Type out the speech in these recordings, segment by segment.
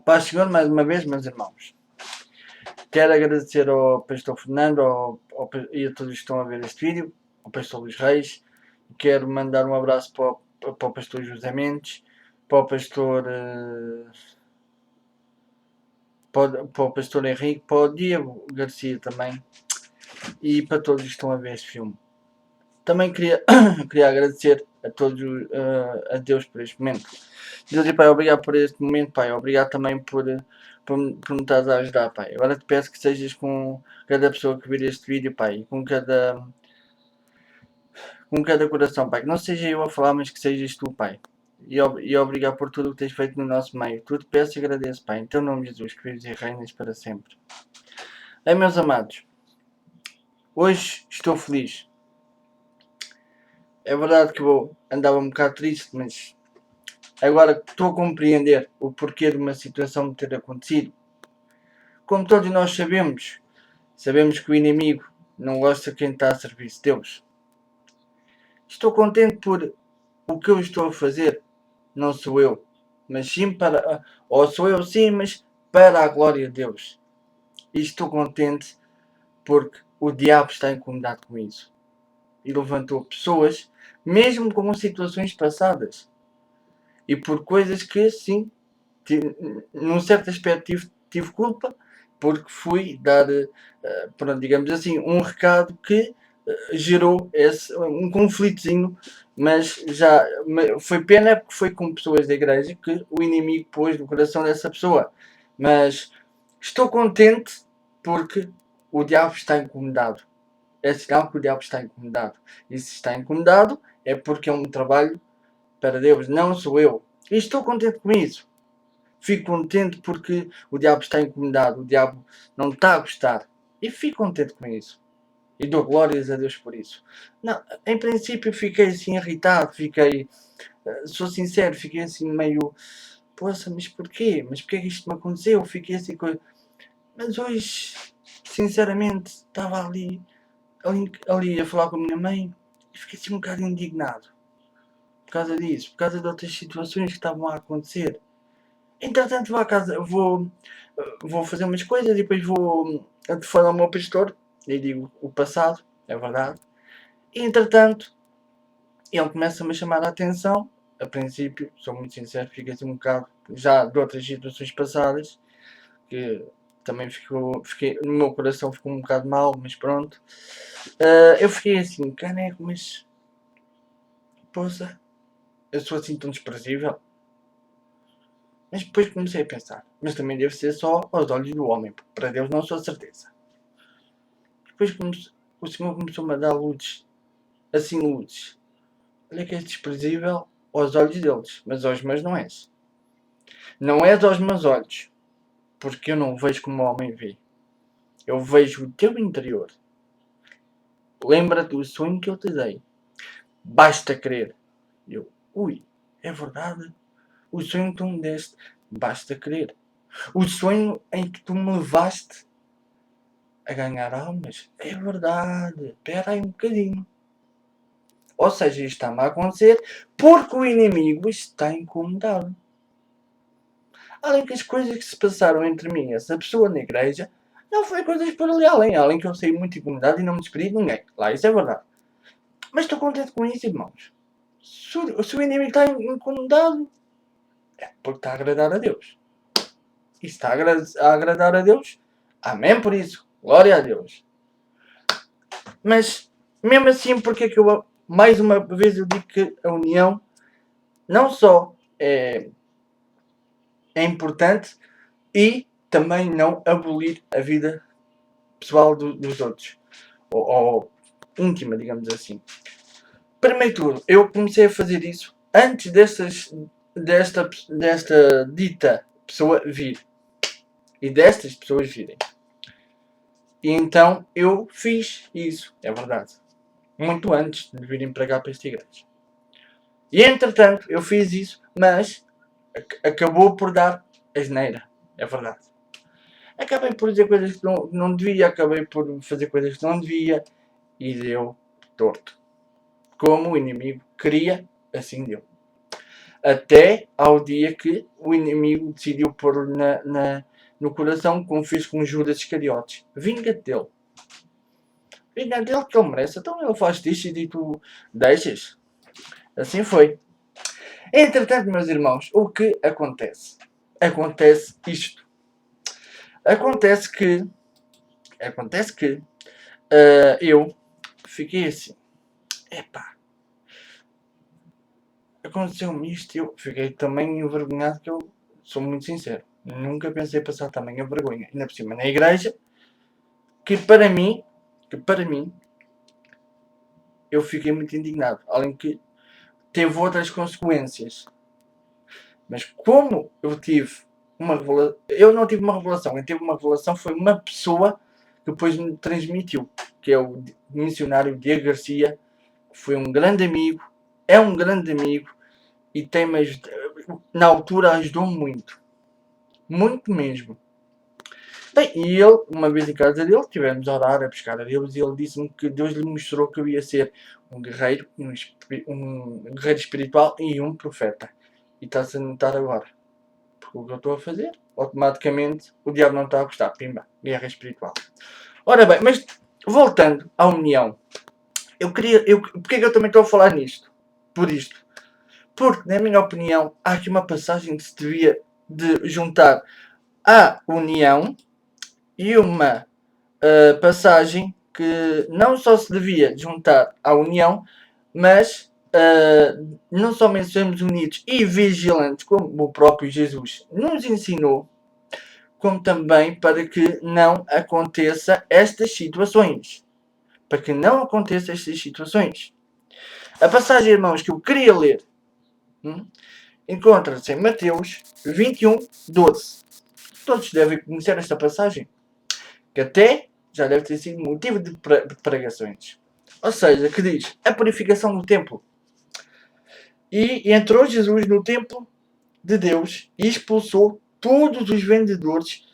Paz Senhor, mais uma vez, meus irmãos. Quero agradecer ao pastor Fernando e a todos que estão a ver este vídeo, ao pastor Luís Reis. Quero mandar um abraço para o pastor José Mendes, para o pastor, para o pastor Henrique, para o Diego Garcia também, e para todos que estão a ver este filme. Também queria agradecer a todos, a Deus por este momento. Deus e Pai, obrigado por este momento, Pai. Obrigado também por me estás a ajudar, Pai. Agora te peço que sejas com cada pessoa que vir este vídeo, Pai. Com cada coração, Pai. Que não seja eu a falar, mas que sejas tu, Pai. E obrigado por tudo o que tens feito no nosso meio. Tudo peço e agradeço, Pai. Em teu nome, Jesus, que vives e reinas para sempre. Bem, meus amados, hoje estou feliz. É verdade que eu andava um bocado triste, mas agora estou a compreender o porquê de uma situação ter acontecido. Como todos nós sabemos que o inimigo não gosta de quem está a serviço de Deus. Estou contente por o que eu estou a fazer, não sou eu, mas sim para, ou sou eu sim, mas para a glória de Deus. E estou contente porque o diabo está incomodado com isso. E levantou pessoas, mesmo com situações passadas. E por coisas que, sim, num certo aspecto tive culpa, porque fui dar, pronto, digamos assim, um recado que gerou um conflitozinho, mas já foi pena porque foi com pessoas da igreja que o inimigo pôs no coração dessa pessoa. Mas estou contente porque o diabo está incomodado. É sinal que o diabo está incomodado. E se está incomodado é porque é um trabalho para Deus, não sou eu. E estou contente com isso. Fico contente porque o diabo está incomodado, o diabo não está a gostar. E fico contente com isso. E dou glórias a Deus por isso. Não, em princípio fiquei assim irritado, sou sincero, fiquei assim meio, poxa, mas porquê? Mas porquê que isto me aconteceu? Fiquei assim com... Mas hoje, sinceramente, estava ali a falar com a minha mãe e fiquei assim um bocado indignado. Por causa disso, por causa de outras situações que estavam a acontecer. Entretanto vou à casa, vou fazer umas coisas e depois vou falar ao meu pastor e digo o passado, é verdade. E entretanto, ele começa-me a chamar a atenção. A princípio, sou muito sincero, fiquei assim um bocado já de outras situações passadas, que também no meu coração ficou um bocado mal, mas pronto. Eu fiquei assim, caneco, mas poça, eu sou assim tão desprezível. Mas depois comecei a pensar, mas também deve ser só aos olhos do homem, porque para Deus não sou certeza. Depois o Senhor começou-me a dar luzes, assim luzes. Olha que és desprezível aos olhos deles, mas aos meus não és. Não és aos meus olhos, porque eu não vejo como o homem vê. Eu vejo o teu interior. Lembra-te do sonho que eu te dei. Basta crer. Eu, é verdade. O sonho que tu me deste, basta crer. O sonho em que tu me levaste a ganhar almas, é verdade. Espera aí um bocadinho. Ou seja, isto está-me a acontecer porque o inimigo está incomodado. Além que as coisas que se passaram entre mim e essa pessoa na igreja não foi coisas por ali além. Além que eu saí muito incomodado e não me despedi de ninguém. Lá, isso é verdade. Mas estou contente com isso, irmãos. Se o inimigo está incomodado, é porque está a agradar a Deus. E se está a agradar a Deus, amém por isso. Glória a Deus. Mas, mesmo assim, porque é que eu, mais uma vez, eu digo que a união não só é importante e também não abolir a vida pessoal dos outros. Ou íntima, digamos assim. Primeiro tudo, eu comecei a fazer isso antes desta dita pessoa vir. E destas pessoas virem. E então eu fiz isso, é verdade. Muito antes de virem para cá para esta igreja. E entretanto eu fiz isso, mas acabou por dar asneira, é verdade. Acabei por dizer coisas que não devia, acabei por fazer coisas que não devia e deu torto. Como o inimigo queria, assim deu. Até ao dia que o inimigo decidiu pôr no coração, como fez com Judas Iscariotes. Vinga-te dele. Vinga dele que ele merece. Então ele faz disto e tu deixas. Assim foi. Entretanto, meus irmãos, o que acontece? Acontece isto. Acontece que eu fiquei assim. Epá. Aconteceu-me isto e eu fiquei também envergonhado, que eu sou muito sincero. Nunca pensei passar também a vergonha. Ainda por cima na igreja, que para mim, eu fiquei muito indignado. Além que teve outras consequências. Mas como eu tive uma revelação, eu não tive uma revelação, quem teve uma revelação foi uma pessoa que depois me transmitiu, que é o missionário Diego Garcia, que foi um grande amigo, é um grande amigo e tem-me, na altura, ajudou-me muito. Muito mesmo. Bem, e ele, uma vez em casa dele, estivemos a orar, a buscar a Deus, e ele disse-me que Deus lhe mostrou que eu ia ser um guerreiro, um guerreiro espiritual e um profeta. E está-se a notar agora. Porque o que eu estou a fazer, automaticamente, o diabo não está a gostar. Pimba, guerra espiritual. Ora bem, mas voltando à união. Porque é que eu também estou a falar nisto? Por isto. Porque, na minha opinião, há aqui uma passagem que se devia de juntar à união e uma passagem que não só se devia juntar à união, mas não somente sermos unidos e vigilantes, como o próprio Jesus nos ensinou, como também para que não aconteça estas situações. Para que não aconteça estas situações. A passagem, irmãos, que eu queria ler encontra-se em Mateus 21, 12. Todos devem conhecer esta passagem, que até já deve ter sido motivo de pregações. Ou seja, que diz a purificação do templo. E entrou Jesus no templo de Deus e expulsou todos os vendedores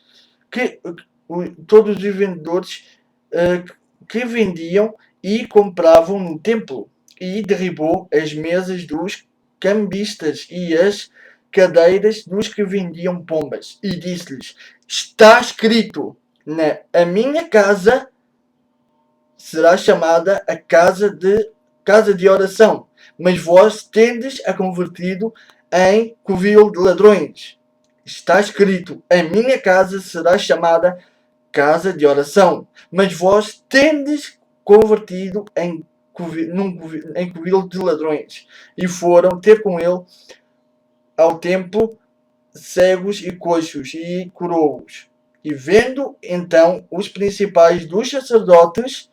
que vendiam e compravam no templo, e derribou as mesas dos cambistas e as cadeiras dos que vendiam pombas, e disse-lhes: está escrito, a minha casa será chamada a casa de oração, mas vós tendes a convertido em covil de ladrões. Está escrito, a minha casa será chamada casa de oração, mas vós tendes convertido em covil de ladrões. E foram ter com ele ao templo cegos e coxos, e curou-os. E vendo então os principais dos sacerdotes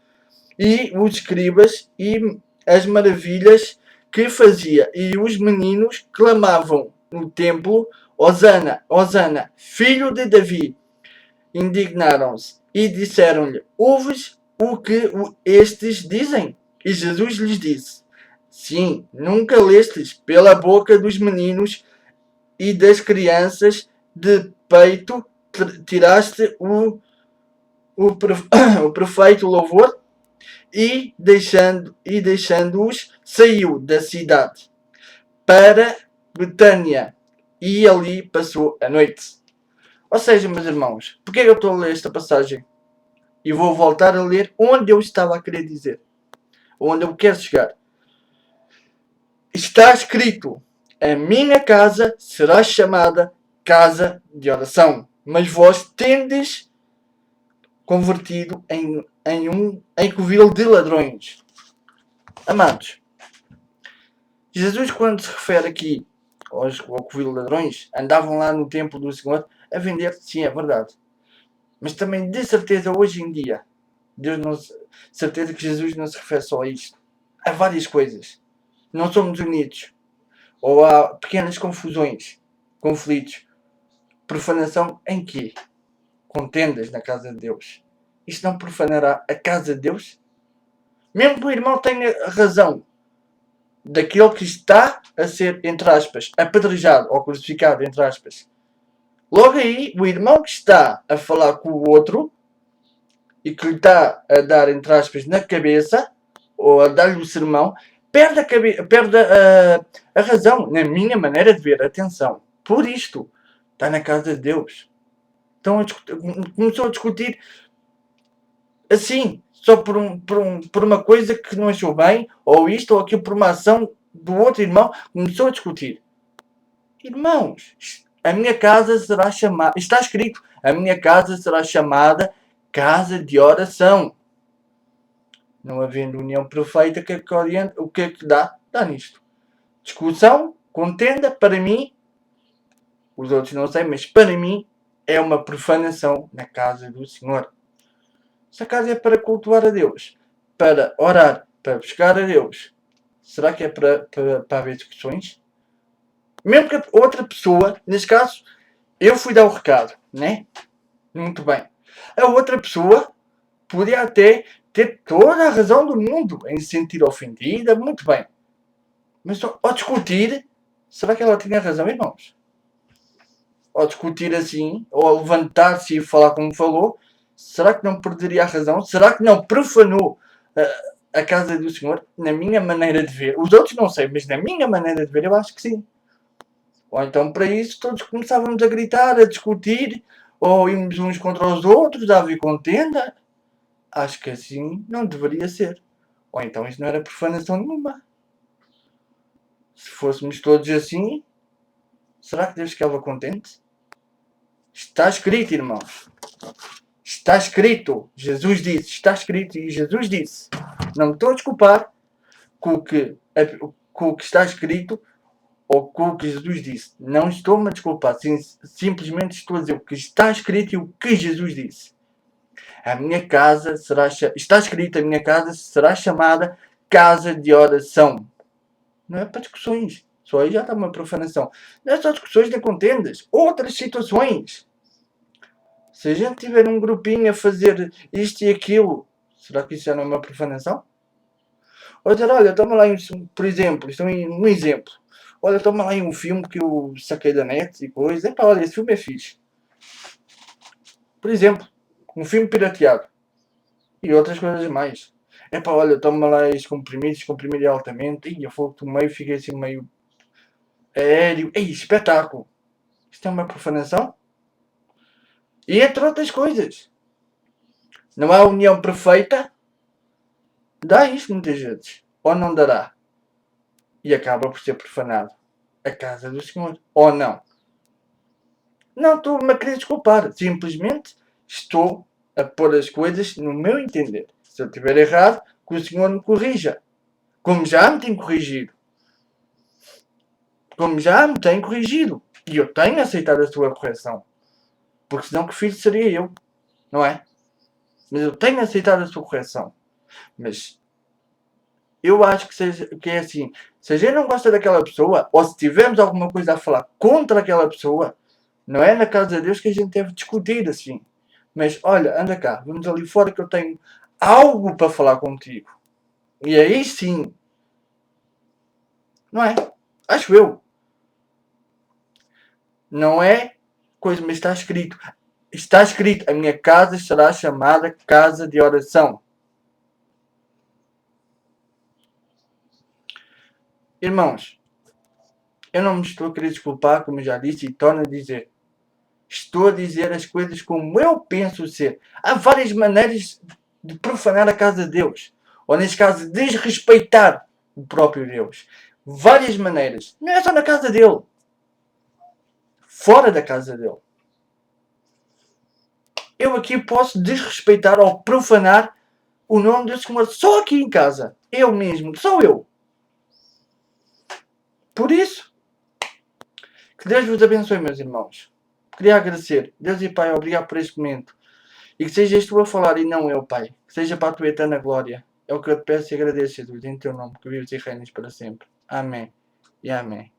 e os escribas e as maravilhas que fazia, e os meninos clamavam no templo: Hosana, Hosana, filho de Davi, indignaram-se e disseram-lhe: ouves o que estes dizem? E Jesus lhes disse: sim, nunca lestes pela boca dos meninos e das crianças de peito tiraste o perfeito louvor? E deixando-os, saiu da cidade para Betânia e ali passou a noite. Ou seja, meus irmãos, porque eu estou a ler esta passagem? E vou voltar a ler onde eu estava a querer dizer, onde eu quero chegar. Está escrito: a minha casa será chamada casa de oração, mas vós tendes convertido em covil de ladrões. Amados, Jesus, quando se refere aqui ao covil de ladrões, andavam lá no templo do Senhor a vender, sim, é verdade. Mas também, de certeza, hoje em dia, certeza que Jesus não se refere só a isto. Há várias coisas. Não somos unidos. Ou há pequenas confusões, conflitos. Profanação em quê? Contendas na casa de Deus. Isto não profanará a casa de Deus? Mesmo que o irmão tenha razão daquele que está a ser, entre aspas, apedrejado ou crucificado, entre aspas. Logo aí, o irmão que está a falar com o outro e que lhe está a dar, entre aspas, na cabeça, ou a dar-lhe o sermão, perde a razão, na minha maneira de ver. Atenção, por isto, está na casa de Deus. Então começou a discutir assim, só por uma coisa que não achou bem, ou isto ou aquilo, por uma ação do outro irmão, começou a discutir. Irmãos, a minha casa será chamada, está escrito, a minha casa será chamada casa de oração. Não havendo união perfeita, o que é que dá? Dá nisto. Discussão, contenda, para mim, os outros não sei, mas para mim é uma profanação na casa do Senhor. Se a casa é para cultuar a Deus, para orar, para buscar a Deus, será que é para haver discussões? Mesmo que a outra pessoa, neste caso, eu fui dar o recado, né? Muito bem. A outra pessoa podia até ter toda a razão do mundo em se sentir ofendida, muito bem. Mas ao discutir, será que ela tinha razão, irmãos? Ao discutir assim, ou ao levantar-se e falar como falou, será que não perderia a razão? Será que não profanou a casa do Senhor? Na minha maneira de ver. Os outros não sei, mas na minha maneira de ver, eu acho que sim. Ou então, para isso, todos começávamos a gritar, a discutir, ou íamos uns contra os outros, a haver contenda. Acho que assim não deveria ser. Ou então isso não era profanação nenhuma. Se fôssemos todos assim, será que Deus ficava contente? Está escrito, irmãos. Está escrito. Jesus disse. Está escrito. E Jesus disse. Não me estou a desculpar com o que está escrito ou com o que Jesus disse. Não estou-me a desculpar. Simplesmente estou a dizer o que está escrito e o que Jesus disse. A minha casa será... Está escrito, a minha casa será chamada casa de oração. Não é para discussões. Só aí já está uma profanação. Não é só discussões de contendas. Outras situações. Se a gente tiver um grupinho a fazer isto e aquilo, será que isso já não é uma profanação? Ou dizer, olha, toma lá, por exemplo, isto é um exemplo. Olha, toma lá um filme que eu saquei da net e coisa. Epá, olha, esse filme é fixe. Por exemplo, um filme pirateado. E outras coisas mais. Epá, olha, toma lá estes comprimido altamente. E eu fogo do meio, fiquei assim meio aéreo. Ei, espetáculo. Isto é uma profanação? E entre outras coisas. Não há união perfeita? Dá isto muitas vezes. Ou não dará? E acaba por ser profanado a casa do Senhor. Ou não? Não estou-me a querer desculpar. Simplesmente estou a pôr as coisas no meu entender. Se eu estiver errado, que o Senhor me corrija. Como já me tem corrigido. Como já me tem corrigido. E eu tenho aceitado a sua correção. Porque senão que filho seria eu. Não é? Mas eu tenho aceitado a sua correção. Mas eu acho que é assim. Se a gente não gosta daquela pessoa, ou se tivermos alguma coisa a falar contra aquela pessoa, não é na casa de Deus que a gente deve discutir assim. Mas olha, anda cá, vamos ali fora que eu tenho algo para falar contigo. E aí sim. Não é? Acho eu. Não é coisa, mas está escrito. Está escrito, a minha casa será chamada casa de oração. Irmãos, eu não me estou a querer desculpar, como já disse, e torno a dizer. Estou a dizer as coisas como eu penso ser. Há várias maneiras de profanar a casa de Deus. Ou, neste caso, desrespeitar o próprio Deus. Várias maneiras. Não é só na casa dele. Fora da casa dele. Eu aqui posso desrespeitar ou profanar o nome do Senhor só aqui em casa. Eu mesmo. Só eu. Por isso, que Deus vos abençoe, meus irmãos. Queria agradecer. Deus e Pai, obrigado por este momento. E que sejas tu a falar e não eu, Pai. Que seja para a tua eterna glória. É o que eu te peço e agradeço, Jesus, em teu nome, que vives e reinas para sempre. Amém e amém.